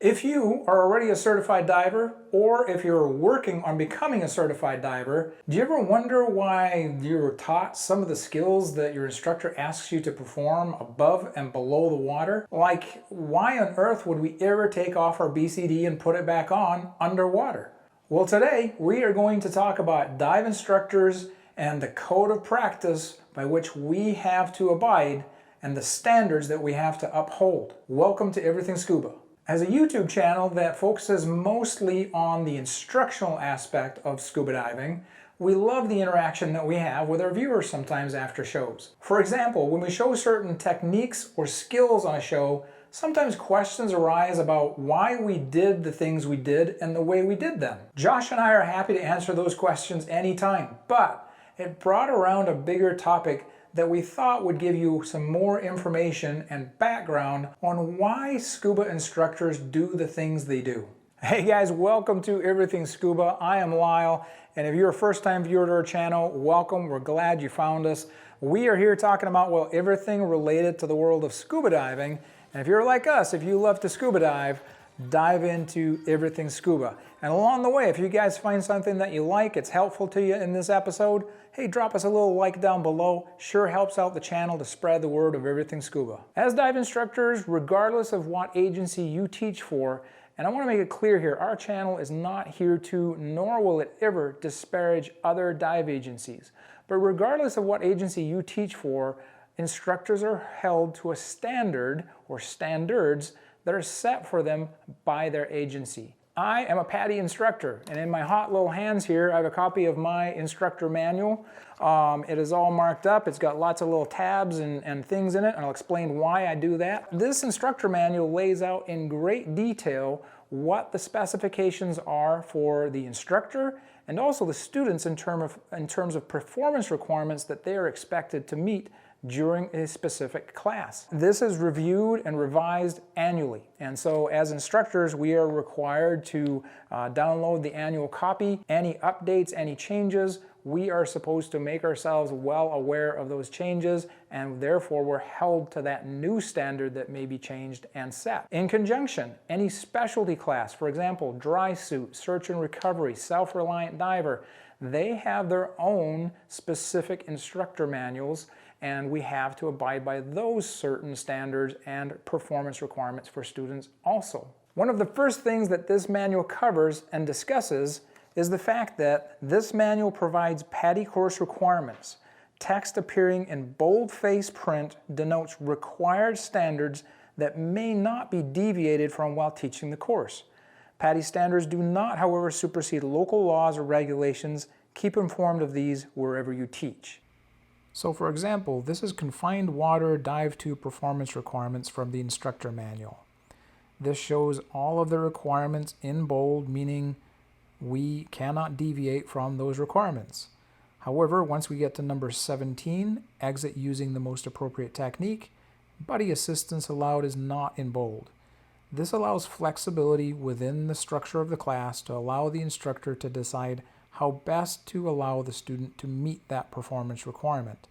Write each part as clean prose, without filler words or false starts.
If you are already a certified diver, or if you're working on becoming a certified diver, do you ever wonder why you're taught some of the skills that your instructor asks you to perform above and below the water? Like, why on earth would we ever take off our BCD and put it back on underwater? Well, today we are going to talk about dive instructors and the code of practice by which we have to abide and the standards that we have to uphold. Welcome to Everything Scuba. As a YouTube channel that focuses mostly on the instructional aspect of scuba diving, we love the interaction that we have with our viewers sometimes after shows. For example, when we show certain techniques or skills on a show, sometimes questions arise about why we did the things we did and the way we did them. Josh and I are happy to answer those questions anytime, but it brought around a bigger topic that we thought would give you some more information and background on why scuba instructors do the things they do. Hey guys, welcome to Everything Scuba. I am Lyell, and if you're a first-time viewer to our channel, welcome. We're glad you found us. We are here talking about, well, everything related to the world of scuba diving. And if you're like us, if you love to scuba dive into Everything Scuba. And along the way, if you guys find something that you like, it's helpful to you in this episode, hey, drop us a little like down below. Sure helps out the channel to spread the word of Everything Scuba. As dive instructors, regardless of what agency you teach for, and I want to make it clear here, our channel is not here to, nor will it ever disparage other dive agencies. But regardless of what agency you teach for, instructors are held to a standard or standards that are set for them by their agency. I am a PADI instructor, and in my hot little hands here, I have a copy of my instructor manual. It is all marked up. It's got lots of little tabs and things in it, and I'll explain why I do that. This instructor manual lays out in great detail what the specifications are for the instructor and also the students in terms of performance requirements that they are expected to meet during a specific class. This is reviewed and revised annually, and so as instructors we are required to download the annual copy. Any updates, any changes, we are supposed to make ourselves well aware of those changes, and therefore we're held to that new standard that may be changed and set. In conjunction, any specialty class, for example, dry suit, search and recovery, self-reliant diver, they have their own specific instructor manuals, and we have to abide by those certain standards and performance requirements for students also. One of the first things that this manual covers and discusses is the fact that this manual provides PADI course requirements. Text appearing in boldface print denotes required standards that may not be deviated from while teaching the course. PADI standards do not, however, supersede local laws or regulations. Keep informed of these wherever you teach. So for example, this is confined water dive tube performance requirements from the instructor manual. This shows all of the requirements in bold, meaning we cannot deviate from those requirements. However, once we get to number 17, exit using the most appropriate technique, buddy assistance allowed is not in bold. This allows flexibility within the structure of the class to allow the instructor to decide how best to allow the student to meet that performance requirement.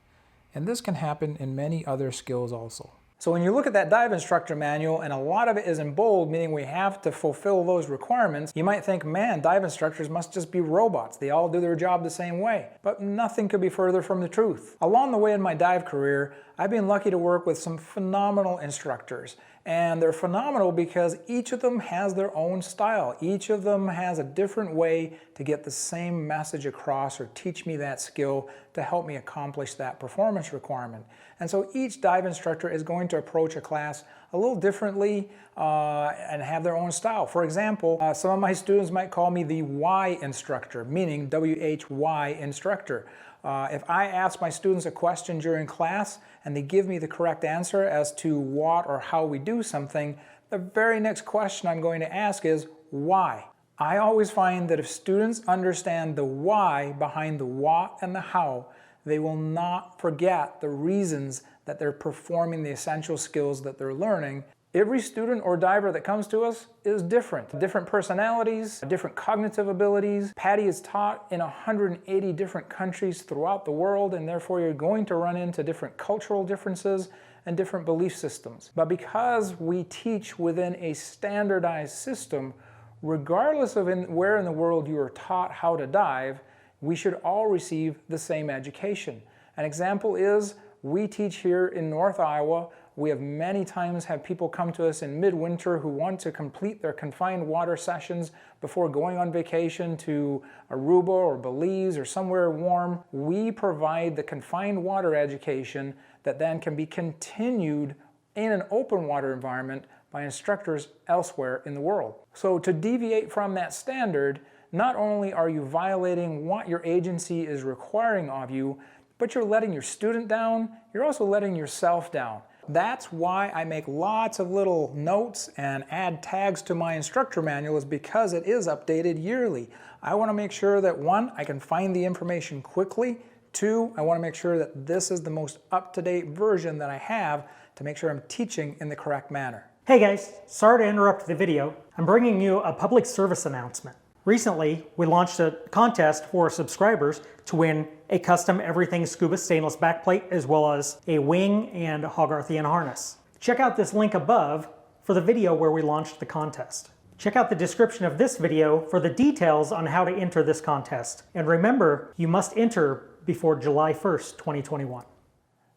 And this can happen in many other skills also. So when you look at that dive instructor manual, and a lot of it is in bold, meaning we have to fulfill those requirements, you might think, man, dive instructors must just be robots. They all do their job the same way. But nothing could be further from the truth. Along the way in my dive career, I've been lucky to work with some phenomenal instructors. And they're phenomenal because each of them has their own style. Each of them has a different way to get the same message across or teach me that skill to help me accomplish that performance requirement. And so each dive instructor is going to approach a class a little differently and have their own style. For example, some of my students might call me the Y instructor, meaning W-H-Y instructor. If I ask my students a question during class and they give me the correct answer as to what or how we do something, the very next question I'm going to ask is why. I always find that if students understand the why behind the what and the how, they will not forget the reasons that they're performing the essential skills that they're learning. Every student or diver that comes to us is different. Different personalities, different cognitive abilities. PADI is taught in 180 different countries throughout the world, and therefore you're going to run into different cultural differences and different belief systems. But because we teach within a standardized system, regardless of where in the world you are taught how to dive, we should all receive the same education. An example is we teach here in North Iowa. We have many times had people come to us in midwinter who want to complete their confined water sessions before going on vacation to Aruba or Belize or somewhere warm. We provide the confined water education that then can be continued in an open water environment by instructors elsewhere in the world. So to deviate from that standard, not only are you violating what your agency is requiring of you, but you're letting your student down, you're also letting yourself down. That's why I make lots of little notes and add tags to my instructor manual, is because it is updated yearly. I want to make sure that 1, I can find the information quickly. 2, I want to make sure that this is the most up-to-date version that I have to make sure I'm teaching in the correct manner. Hey guys, sorry to interrupt the video. I'm bringing you a public service announcement. Recently, we launched a contest for subscribers to win a custom Everything Scuba stainless backplate as well as a wing and Hogarthian harness. Check out this link above for the video where we launched the contest. Check out the description of this video for the details on how to enter this contest. And remember, you must enter before July 1st, 2021.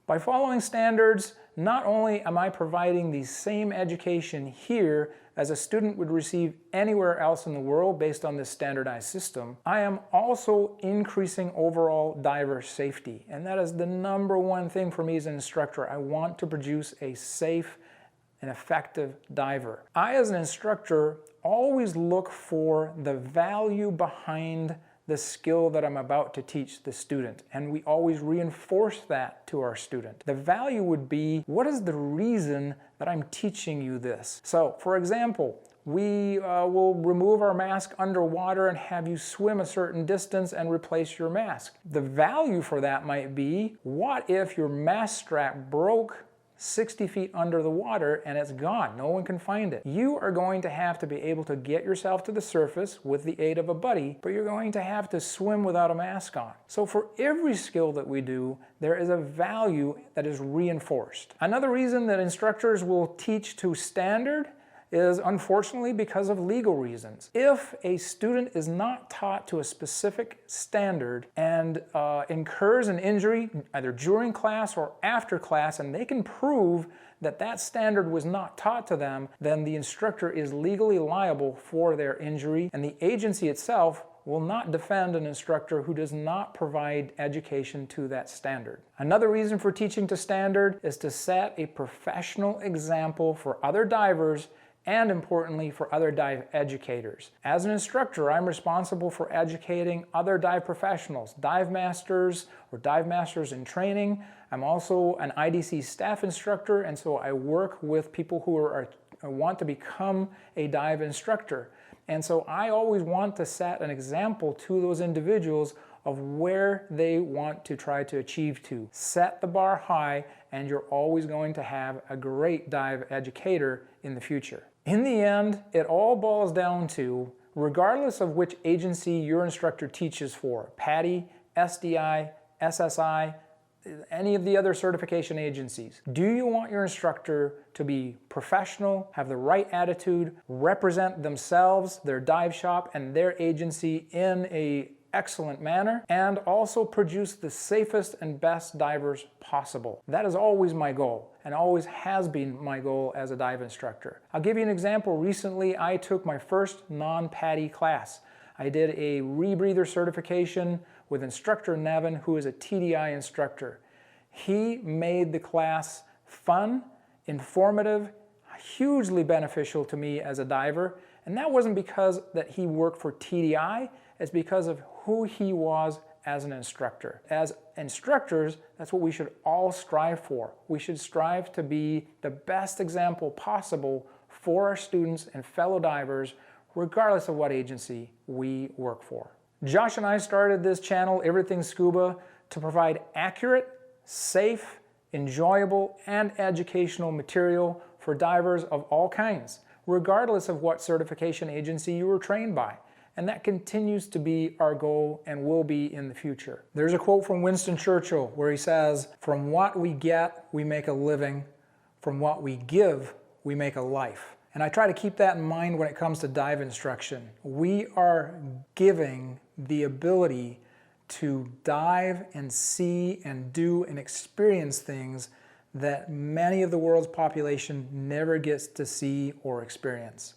By following standards, not only am I providing the same education here as a student would receive anywhere else in the world based on this standardized system, I am also increasing overall diver safety. And that is the #1 thing for me as an instructor. I want to produce a safe and effective diver. I, as an instructor, always look for the value behind the skill that I'm about to teach the student, and we always reinforce that to our student. The value would be, what is the reason that I'm teaching you this? So, for example, we will remove our mask underwater and have you swim a certain distance and replace your mask. The value for that might be, what if your mask strap broke 60 feet under the water and it's gone? No one can find it. You are going to have to be able to get yourself to the surface with the aid of a buddy, but you're going to have to swim without a mask on. So for every skill that we do, there is a value that is reinforced. Another reason that instructors will teach to standard is unfortunately because of legal reasons. If a student is not taught to a specific standard and incurs an injury either during class or after class, and they can prove that that standard was not taught to them, then the instructor is legally liable for their injury, and the agency itself will not defend an instructor who does not provide education to that standard. Another reason for teaching to standard is to set a professional example for other divers and importantly for other dive educators. As an instructor, I'm responsible for educating other dive professionals, dive masters or dive masters in training. I'm also an IDC staff instructor, and so I work with people who want to become a dive instructor. And so I always want to set an example to those individuals of where they want to try to achieve to. Set the bar high, and you're always going to have a great dive educator in the future. In the end, it all boils down to, regardless of which agency your instructor teaches for, PADI, SDI, SSI, any of the other certification agencies, do you want your instructor to be professional, have the right attitude, represent themselves, their dive shop, and their agency in an excellent manner, and also produce the safest and best divers possible? That is always my goal, and always has been my goal as a dive instructor. I'll give you an example. Recently, I took my first non-PADI class. I did a rebreather certification with instructor Nevin, who is a TDI instructor. He made the class fun, informative, hugely beneficial to me as a diver, and that wasn't because that he worked for TDI, it's because of who he was as an instructor. As instructors, that's what we should all strive for. We should strive to be the best example possible for our students and fellow divers, regardless of what agency we work for. Josh and I started this channel, Everything Scuba, to provide accurate, safe, enjoyable, and educational material for divers of all kinds, regardless of what certification agency you were trained by. And that continues to be our goal and will be in the future. There's a quote from Winston Churchill where he says, "From what we get, we make a living. From what we give, we make a life. And I try to keep that in mind when it comes to dive instruction. We are giving the ability to dive and see and do and experience things that many of the world's population never gets to see or experience.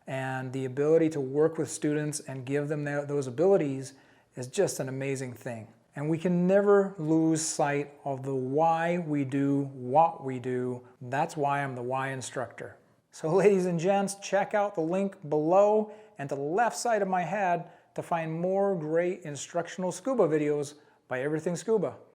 And the ability to work with students and give them those abilities is just an amazing thing. And we can never lose sight of the why we do what we do. That's why I'm the why instructor. So ladies and gents, check out the link below and to the left side of my head to find more great instructional scuba videos by Everything Scuba.